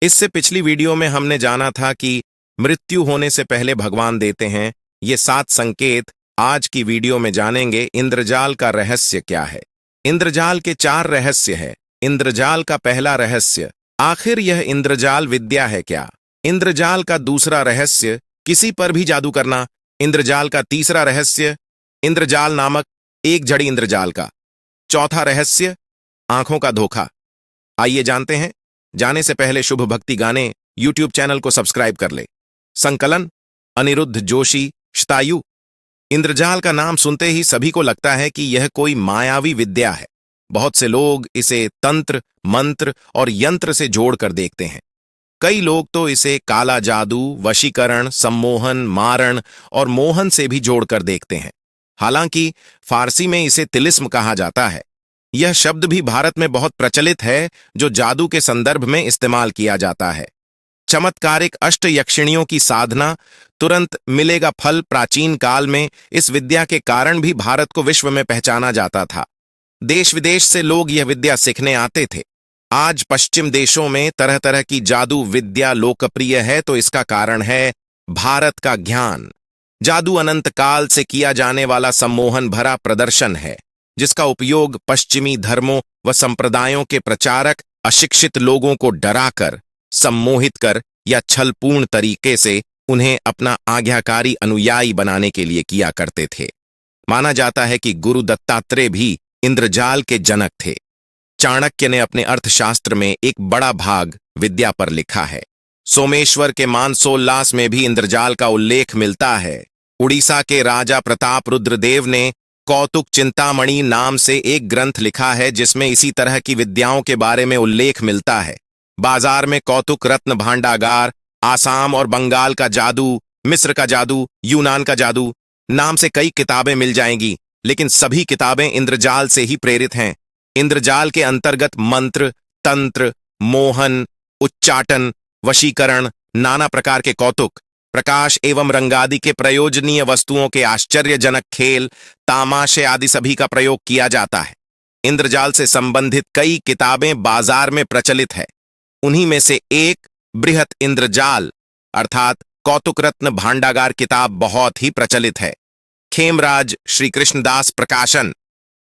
इससे पिछली वीडियो में हमने जाना था कि मृत्यु होने से पहले भगवान देते हैं ये 7 संकेत। आज की वीडियो में जानेंगे इंद्रजाल का रहस्य क्या है। इंद्रजाल के 4 रहस्य है। इंद्रजाल का पहला रहस्य, आखिर यह इंद्रजाल विद्या है क्या। इंद्रजाल का दूसरा रहस्य, किसी पर भी जादू करना। इंद्रजाल का तीसरा रहस्य, इंद्रजाल नामक एक जड़ी इंद्रजाल का। चौथा रहस्य, आंखों का धोखा। आइए जानते हैं। जाने से पहले शुभ भक्ति गाने यूट्यूब चैनल को सब्सक्राइब कर ले। संकलन अनिरुद्ध जोशी शतायु। इंद्रजाल का नाम सुनते ही सभी को लगता है कि यह कोई मायावी विद्या है। बहुत से लोग इसे तंत्र, मंत्र और यंत्र से जोड़कर देखते हैं। कई लोग तो इसे काला जादू, वशीकरण, सम्मोहन, मारण और मोहन से भी जोड़कर देखते हैं। हालांकि फारसी में इसे तिलिस्म कहा जाता है। यह शब्द भी भारत में बहुत प्रचलित है, जो जादू के संदर्भ में इस्तेमाल किया जाता है। चमत्कारिक अष्ट यक्षिणियों की साधना, तुरंत मिलेगा फल। प्राचीन काल में इस विद्या के कारण भी भारत को विश्व में पहचाना जाता था। देश विदेश से लोग यह विद्या सीखने आते थे। आज पश्चिम देशों में तरह तरह की जादू विद्या लोकप्रिय है, तो इसका कारण है भारत का ज्ञान। जादू अनंत काल से किया जाने वाला सम्मोहन भरा प्रदर्शन है, जिसका उपयोग पश्चिमी धर्मों व संप्रदायों के प्रचारक अशिक्षित लोगों को डराकर, सम्मोहित कर या छलपूर्ण तरीके से उन्हें अपना आज्ञाकारी अनुयायी बनाने के लिए किया करते थे। माना जाता है कि गुरु दत्तात्रेय भी इंद्रजाल के जनक थे। चाणक्य ने अपने अर्थशास्त्र में एक बड़ा भाग विद्या पर लिखा है। सोमेश्वर के मानसोल्लास में भी इंद्रजाल का उल्लेख मिलता है। उड़ीसा के राजा प्रताप रुद्रदेव ने कौतुक चिंतामणि नाम से एक ग्रंथ लिखा है, जिसमें इसी तरह की विद्याओं के बारे में उल्लेख मिलता है। बाजार में कौतुक रत्न भांडागार, आसाम और बंगाल का जादू, मिस्र का जादू, यूनान का जादू नाम से कई किताबें मिल जाएंगी, लेकिन सभी किताबें इंद्रजाल से ही प्रेरित हैं। इंद्रजाल के अंतर्गत मंत्र, तंत्र, मोहन, उच्चाटन, वशीकरण, नाना प्रकार के कौतुक, प्रकाश एवं रंगादि के प्रयोजनीय वस्तुओं के आश्चर्यजनक खेल, तामाशे आदि सभी का प्रयोग किया जाता है। इंद्रजाल से संबंधित कई किताबें बाजार में प्रचलित है। उन्हीं में से एक बृहत इंद्रजाल अर्थात कौतुक रत्न भांडागार किताब बहुत ही प्रचलित है। खेमराज श्री कृष्णदास प्रकाशन,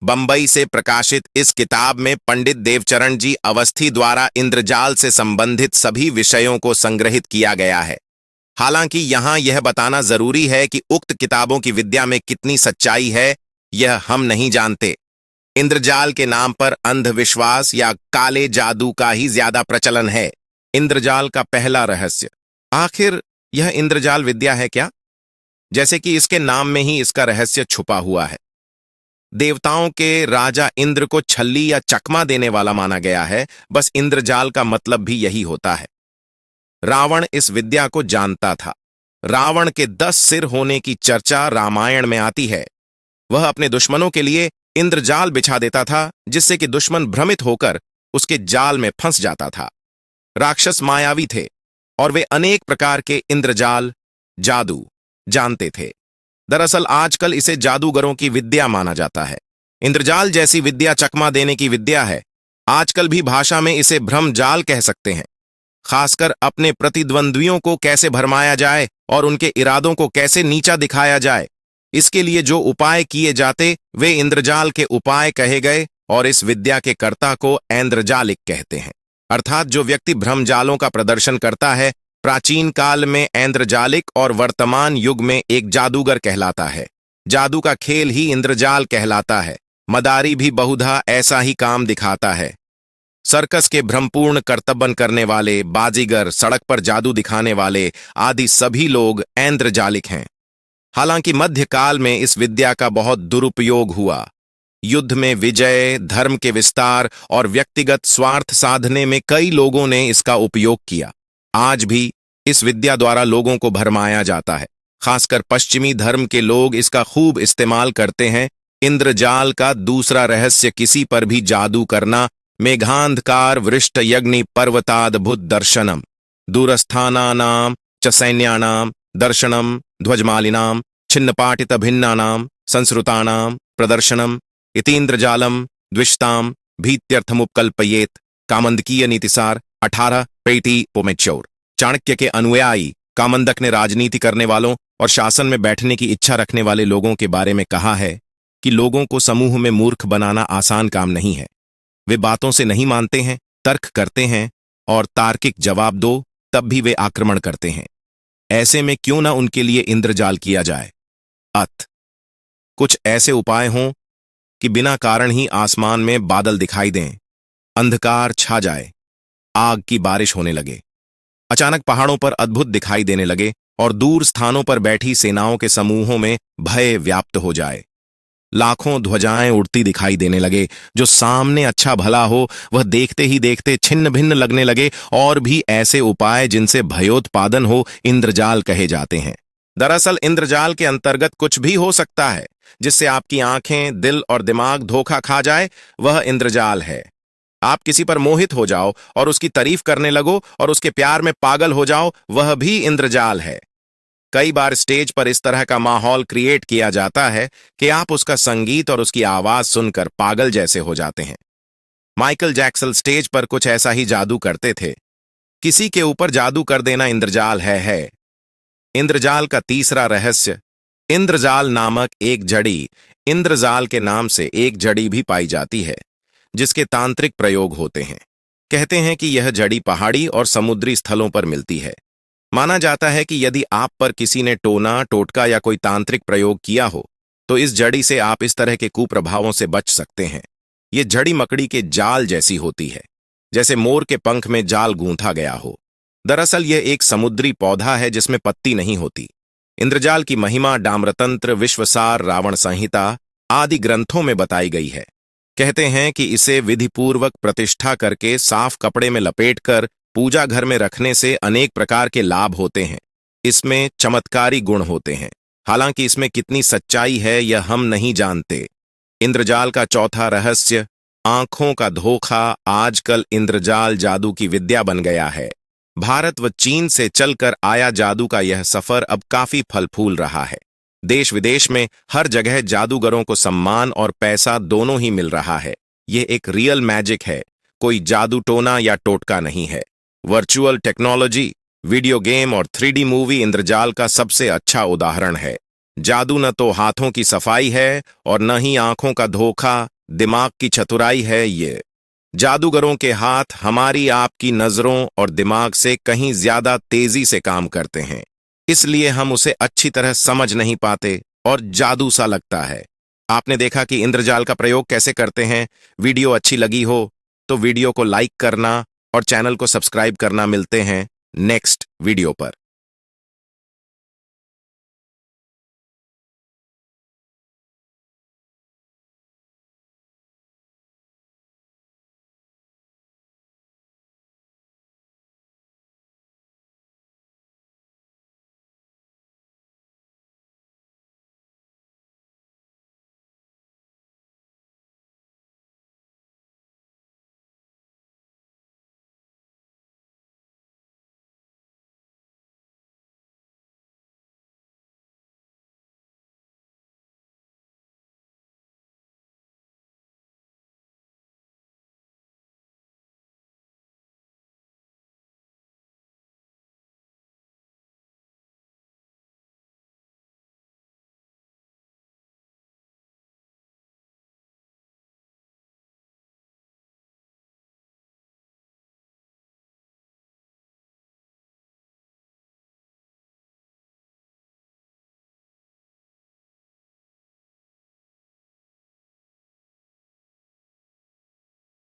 बंबई से प्रकाशित इस किताब में पंडित देवचरण जी अवस्थी द्वारा इंद्रजाल से संबंधित सभी विषयों को संग्रहित किया गया है। हालांकि यहां यह बताना जरूरी है कि उक्त किताबों की विद्या में कितनी सच्चाई है, यह हम नहीं जानते। इंद्रजाल के नाम पर अंधविश्वास या काले जादू का ही ज्यादा प्रचलन है। इंद्रजाल का पहला रहस्य, आखिर यह इंद्रजाल विद्या है क्या। जैसे कि इसके नाम में ही इसका रहस्य छुपा हुआ है। देवताओं के राजा इंद्र को छल्ली या चकमा देने वाला माना गया है। बस इंद्रजाल का मतलब भी यही होता है। रावण इस विद्या को जानता था। रावण के 10 सिर होने की चर्चा रामायण में आती है। वह अपने दुश्मनों के लिए इंद्रजाल बिछा देता था, जिससे कि दुश्मन भ्रमित होकर उसके जाल में फंस जाता था। राक्षस मायावी थे और वे अनेक प्रकार के इंद्रजाल, जादू जानते थे। दरअसल आजकल इसे जादूगरों की विद्या माना जाता है। इंद्रजाल जैसी विद्या चकमा देने की विद्या है। आजकल भी भाषा में इसे भ्रमजाल कह सकते हैं। खासकर अपने प्रतिद्वंद्वियों को कैसे भरमाया जाए और उनके इरादों को कैसे नीचा दिखाया जाए, इसके लिए जो उपाय किए जाते वे इंद्रजाल के उपाय कहे गए, और इस विद्या के कर्ता को ऐन्द्रजालिक कहते हैं। अर्थात जो व्यक्ति भ्रमजालों का प्रदर्शन करता है, प्राचीन काल में ऐन्द्रजालिक और वर्तमान युग में एक जादूगर कहलाता है। जादू का खेल ही इंद्रजाल कहलाता है। मदारी भी बहुधा ऐसा ही काम दिखाता है। सर्कस के भ्रमपूर्ण कर्तव्य करने वाले, बाजीगर, सड़क पर जादू दिखाने वाले आदि सभी लोग ऐन्द्रजालिक हैं। हालांकि मध्यकाल में इस विद्या का बहुत दुरुपयोग हुआ। युद्ध में विजय, धर्म के विस्तार और व्यक्तिगत स्वार्थ साधने में कई लोगों ने इसका उपयोग किया। आज भी इस विद्या द्वारा लोगों को भरमाया जाता है। खासकर पश्चिमी धर्म के लोग इसका खूब इस्तेमाल करते हैं। इंद्रजाल का दूसरा रहस्य, किसी पर भी जादू करना। मेघांधकार वृष्ट यज्ञि पर्वताद्भुत दर्शनम, दूरस्थानानाम च सैन्यानाम दर्शनम, ध्वजमालिनाम छिन्नपाटित भिन्नानाम संस्रुतानाम प्रदर्शनम इतीन्द्रजालम द्विषताम भीत्यर्थमुपकल्पयेत। कामंदकीय नीतिसार 18 पेटी पोमेच्योर। चाणक्य के अनुयायी कामंदक ने राजनीति करने वालों और शासन में बैठने की इच्छा रखने वाले लोगों के बारे में कहा है कि लोगों को समूह में मूर्ख बनाना आसान काम नहीं है। वे बातों से नहीं मानते हैं, तर्क करते हैं और तार्किक जवाब दो तब भी वे आक्रमण करते हैं। ऐसे में क्यों ना उनके लिए इंद्रजाल किया जाए। कुछ ऐसे उपाय हों कि बिना कारण ही आसमान में बादल दिखाई दें, अंधकार छा जाए, आग की बारिश होने लगे, अचानक पहाड़ों पर अद्भुत दिखाई देने लगे और दूर स्थानों पर बैठी सेनाओं के समूहों में भय व्याप्त हो जाए। लाखों ध्वजाएं उड़ती दिखाई देने लगे, जो सामने अच्छा भला हो वह देखते ही देखते छिन्न भिन्न लगने लगे। और भी ऐसे उपाय जिनसे भयोत्पादन हो इंद्रजाल कहे जाते हैं। दरअसल इंद्रजाल के अंतर्गत कुछ भी हो सकता है जिससे आपकी आंखें, दिल और दिमाग धोखा खा जाए, वह इंद्रजाल है। आप किसी पर मोहित हो जाओ और उसकी तारीफ करने लगो और उसके प्यार में पागल हो जाओ, वह भी इंद्रजाल है। कई बार स्टेज पर इस तरह का माहौल क्रिएट किया जाता है कि आप उसका संगीत और उसकी आवाज सुनकर पागल जैसे हो जाते हैं। माइकल जैक्सन स्टेज पर कुछ ऐसा ही जादू करते थे। किसी के ऊपर जादू कर देना इंद्रजाल है। इंद्रजाल का तीसरा रहस्य। इंद्रजाल नामक एक जड़ी, इंद्रजाल के नाम से एक जड़ी भी पाई जाती है जिसके तांत्रिक प्रयोग होते हैं। कहते हैं कि यह जड़ी पहाड़ी और समुद्री स्थलों पर मिलती है। माना जाता है कि यदि आप पर किसी ने टोना, टोटका या कोई तांत्रिक प्रयोग किया हो तो इस जड़ी से आप इस तरह के कुप्रभावों से बच सकते हैं। ये जड़ी मकड़ी के जाल जैसी होती है, जैसे मोर के पंख में जाल गूंथा गया हो। दरअसल यह एक समुद्री पौधा है जिसमें पत्ती नहीं होती। इंद्रजाल की महिमा डाम्रतंत्र, विश्वसार, रावण संहिता आदि ग्रंथों में बताई गई है। कहते हैं कि इसे विधिपूर्वक प्रतिष्ठा करके साफ कपड़े में लपेटकर पूजा घर में रखने से अनेक प्रकार के लाभ होते हैं। इसमें चमत्कारी गुण होते हैं। हालांकि इसमें कितनी सच्चाई है यह हम नहीं जानते। इंद्रजाल का चौथा रहस्य, आंखों का धोखा। आजकल इंद्रजाल जादू की विद्या बन गया है। भारत व चीन से चलकर आया जादू का यह सफर अब काफी फल फूल रहा है। देश विदेश में हर जगह जादूगरों को सम्मान और पैसा दोनों ही मिल रहा है। ये एक रियल मैजिक है, कोई जादू टोना या टोटका नहीं है। वर्चुअल टेक्नोलॉजी, वीडियो गेम और 3D मूवी इंद्रजाल का सबसे अच्छा उदाहरण है। जादू न तो हाथों की सफाई है और न ही आंखों का धोखा, दिमाग की चतुराई है। ये जादूगरों के हाथ हमारी आपकी नजरों और दिमाग से कहीं ज्यादा तेजी से काम करते हैं, इसलिए हम उसे अच्छी तरह समझ नहीं पाते और जादू सा लगता है। आपने देखा कि इंद्रजाल का प्रयोग कैसे करते हैं। वीडियो अच्छी लगी हो तो वीडियो को लाइक करना और चैनल को सब्सक्राइब करना। मिलते हैं नेक्स्ट वीडियो पर।